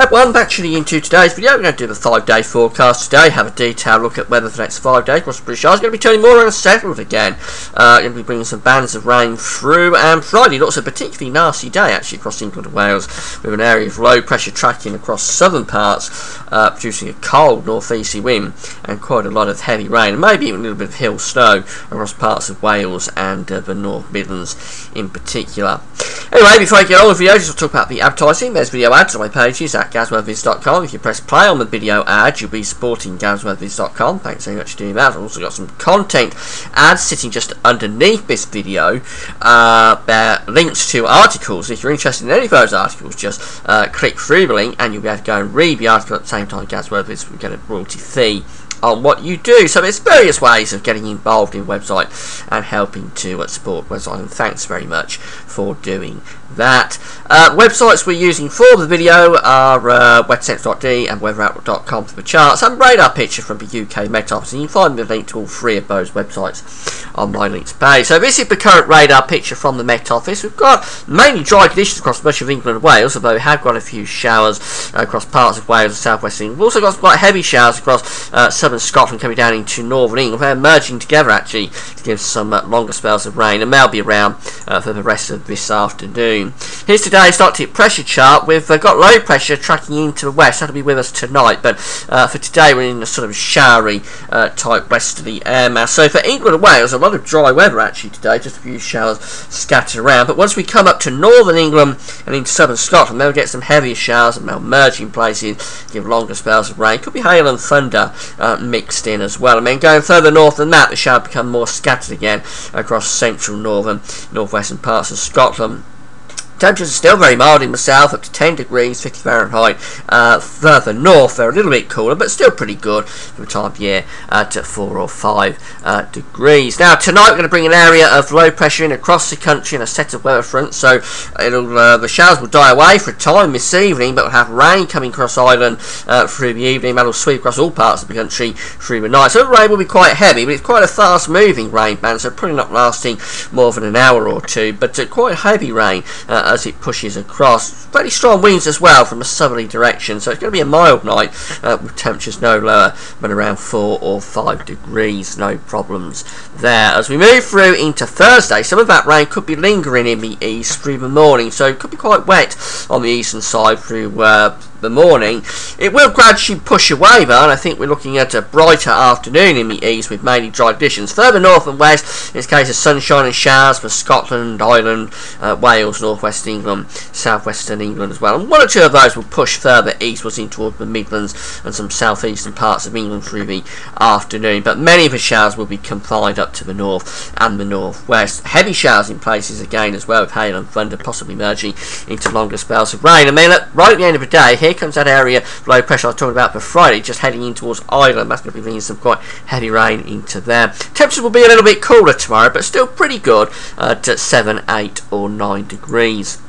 Well, actually into today's video, we're going to do the 5-day forecast today, have a detailed look at weather for the next 5 days across the British Isles. It's going to be turning more unsettled again. Going to be bringing some bands of rain through, and Friday looks a particularly nasty day actually across England and Wales, with an area of low pressure tracking across southern parts, producing a cold northeasterly wind and quite a lot of heavy rain, and maybe even a little bit of hill snow across parts of Wales and the North Midlands in particular. Anyway, before I get on with the videos, I'll talk about the advertising. There's video ads on my pages at GazWeatherViz.com. If you press play on the video ad, you'll be supporting GazWeatherViz.com. Thanks very much for doing that. I've also got some content ads sitting just underneath this video. They're links to articles. If you're interested in any of those articles, just click through the link and you'll be able to go and read the article at the same time. GazWeatherViz will get a royalty fee on what you do. So there's various ways of getting involved in website and helping to support website, and thanks very much for doing that. Websites we're using for the video are weathersense.de and weatheroutlook.com for the charts, and radar picture from the UK Met Office, and you can find the link to all three of those websites on my links page. So this is the current radar picture from the Met Office. We've got mainly dry conditions across much of England and Wales, although we have got a few showers across parts of Wales and South West England. We've also got some quite heavy showers across southern Scotland coming down into northern England. They're merging together actually to give some longer spells of rain, and they'll be around for the rest of this afternoon. Here's today's Arctic pressure chart. We've got low pressure tracking into the west. That'll be with us tonight, but for today we're in a sort of showery type westerly air mass. So for England and Wales, a lot of dry weather actually today, just a few showers scattered around. But once we come up to northern England and into southern Scotland, they'll get some heavier showers, and they'll merge in places, give longer spells of rain. Could be hail and thunder mixed in as well. I mean, going further north than that, the showers become more scattered again across central, northern, northwestern parts of Scotland. Temperatures are still very mild in the south, up to 10 degrees, 50 Fahrenheit. Further north, they're a little bit cooler, but still pretty good for the time of year, to 4 or 5 degrees. Now, tonight we're going to bring an area of low pressure in across the country in a set of weather fronts, so the showers will die away for a time this evening, but we'll have rain coming across Ireland through the evening. That'll sweep across all parts of the country through the night. So the rain will be quite heavy, but it's quite a fast-moving rain band, so probably not lasting more than an hour or two, but quite heavy rain as it pushes across. Pretty strong winds as well from a southerly direction, so it's going to be a mild night with temperatures no lower than around 4 or 5 degrees. No problems there. As we move through into Thursday, some of that rain could be lingering in the east through the morning, so it could be quite wet on the eastern side through the morning. It will gradually push away though, and I think we're looking at a brighter afternoon in the east with mainly dry conditions. Further north and west, it's a case of sunshine and showers for Scotland, Ireland, Wales, northwest England, southwestern England as well, and one or two of those will push further eastwards in towards the Midlands and some southeastern parts of England through the afternoon, but many of the showers will be confined up to the north and the northwest. Heavy showers in places again as well, with hail and thunder possibly merging into longer spells of rain. I mean, look, right at the end of the day, here comes that area of low pressure I was talking about for Friday, just heading in towards Ireland. That's going to be bringing some quite heavy rain into there. Temperatures will be a little bit cooler tomorrow, but still pretty good at 7, 8 or 9 degrees.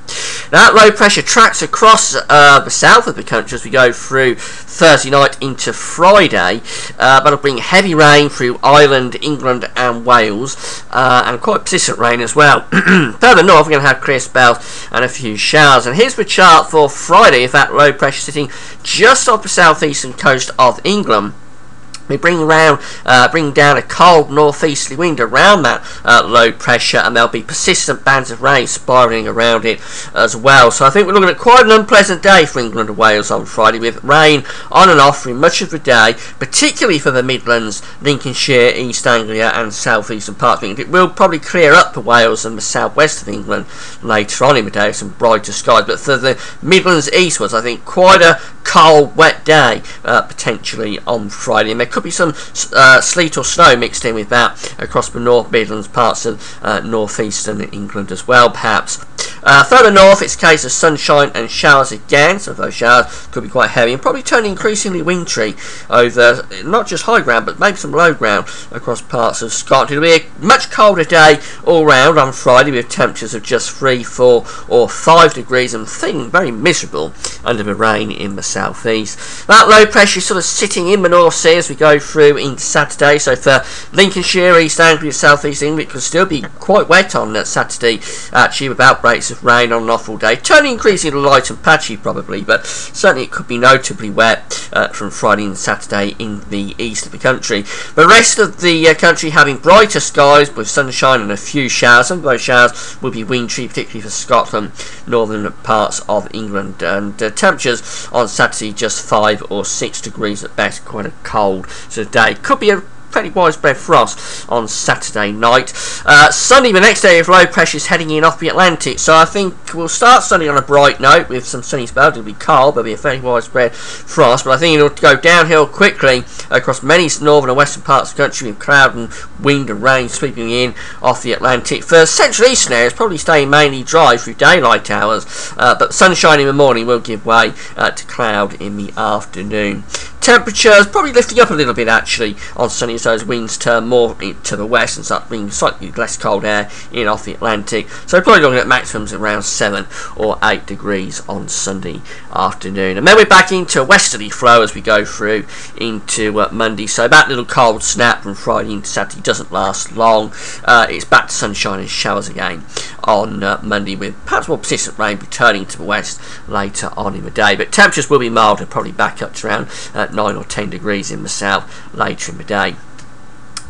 That low pressure tracks across the south of the country as we go through Thursday night into Friday. That'll bring heavy rain through Ireland, England and Wales, and quite persistent rain as well. Further north we're going to have clear spells and a few showers. And here's the chart for Friday of that low pressure sitting just off the southeastern coast of England. We bring down a cold northeasterly wind around that low pressure, and there'll be persistent bands of rain spiralling around it as well. So I think we're looking at quite an unpleasant day for England and Wales on Friday, with rain on and off through much of the day, particularly for the Midlands, Lincolnshire, East Anglia and southeastern parts of England. It will probably clear up for Wales and the southwest of England later on in the day with some brighter skies, but for the Midlands eastwards, I think quite a cold, wet day potentially on Friday, and there could be some sleet or snow mixed in with that across the North Midlands, parts of northeastern England as well, perhaps. Further north, it's a case of sunshine and showers again. Some of those showers could be quite heavy and probably turn increasingly wintry over not just high ground but maybe some low ground across parts of Scotland. It'll be a much colder day all round on Friday, with temperatures of just 3, 4 or 5 degrees and feeling very miserable under the rain in the southeast. That low pressure is sort of sitting in the North Sea as we go through into Saturday, so for Lincolnshire, East Anglia, southeast England, it could still be quite wet on Saturday actually, with outbreaks bits of rain on an awful day, turning increasingly light and patchy probably, but certainly it could be notably wet from Friday and Saturday in the east of the country. The rest of the country having brighter skies with sunshine and a few showers. Some of those showers will be wintry, particularly for Scotland, northern parts of England, and temperatures on Saturday just 5 or 6 degrees at best, quite a cold sort of day. Could be a fairly widespread frost on Saturday night. Sunday, the next day of low pressures heading in off the Atlantic, so I think we'll start Sunday on a bright note with some sunny spells. It'll be cold, there'll be a fairly widespread frost, but I think it'll go downhill quickly across many northern and western parts of the country with cloud and wind and rain sweeping in off the Atlantic. For central eastern areas, probably staying mainly dry through daylight hours, but sunshine in the morning will give way to cloud in the afternoon. Temperatures probably lifting up a little bit actually on Sunday as those winds turn more to the west and start bringing slightly less cold air in off the Atlantic. So probably looking at maximums around 7 or 8 degrees on Sunday afternoon. And then we're back into a westerly flow as we go through into Monday. So that little cold snap from Friday into Saturday doesn't last long. It's back to sunshine and showers again on Monday, with perhaps more persistent rain returning to the west later on in the day. But temperatures will be milder, probably back up to around 9 or 10 degrees in the south later in the day.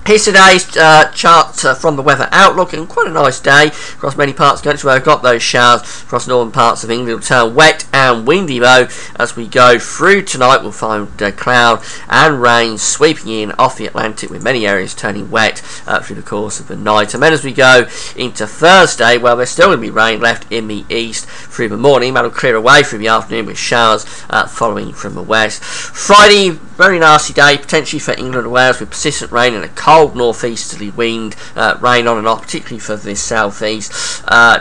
Here's today's chart from the Weather Outlook, and quite a nice day across many parts of the country where I've got those showers across northern parts of England. It'll turn wet and windy though as we go through tonight. We'll find cloud and rain sweeping in off the Atlantic, with many areas turning wet through the course of the night. And then as we go into Thursday, well, there's still going to be rain left in the east through the morning. That'll clear away through the afternoon with showers following from the west. Friday, very nasty day potentially for England and Wales, with persistent rain and a cold northeasterly wind, rain on and off, particularly for the southeast.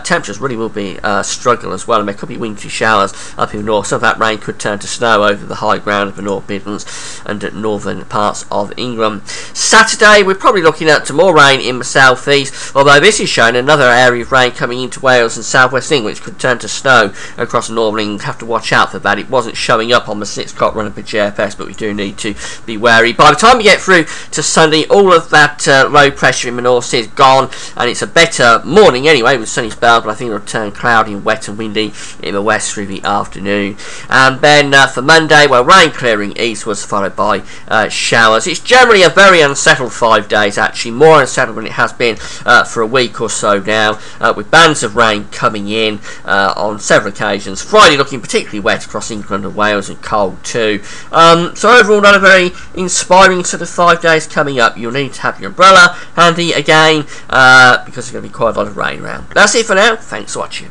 Temperatures really will be a struggle as well, and there could be wintry showers up in the north. Some of that rain could turn to snow over the high ground of the North Midlands and northern parts of England. Saturday, we're probably looking at some more rain in the southeast, although this is showing another area of rain coming into Wales and southwest England, which could turn to snow across northern England. Have to watch out for that. It wasn't showing up on the 6 o'clock run of the GFS, but we do need to be wary. By the time we get through to Sunday, all of that low pressure in the North Sea is gone, and it's a better morning anyway with sunny spells, but I think it'll turn cloudy and wet and windy in the west through the afternoon. And then for Monday, well, rain clearing eastwards followed by showers. It's generally a very unsettled 5 days, actually more unsettled than it has been for a week or so now, with bands of rain coming in on several occasions. Friday looking particularly wet across England and Wales, and cold too. So overall, not a very inspiring sort of 5 days coming up. You'll need to have your umbrella handy again because there's going to be quite a lot of rain around. That's it for now. Thanks for watching.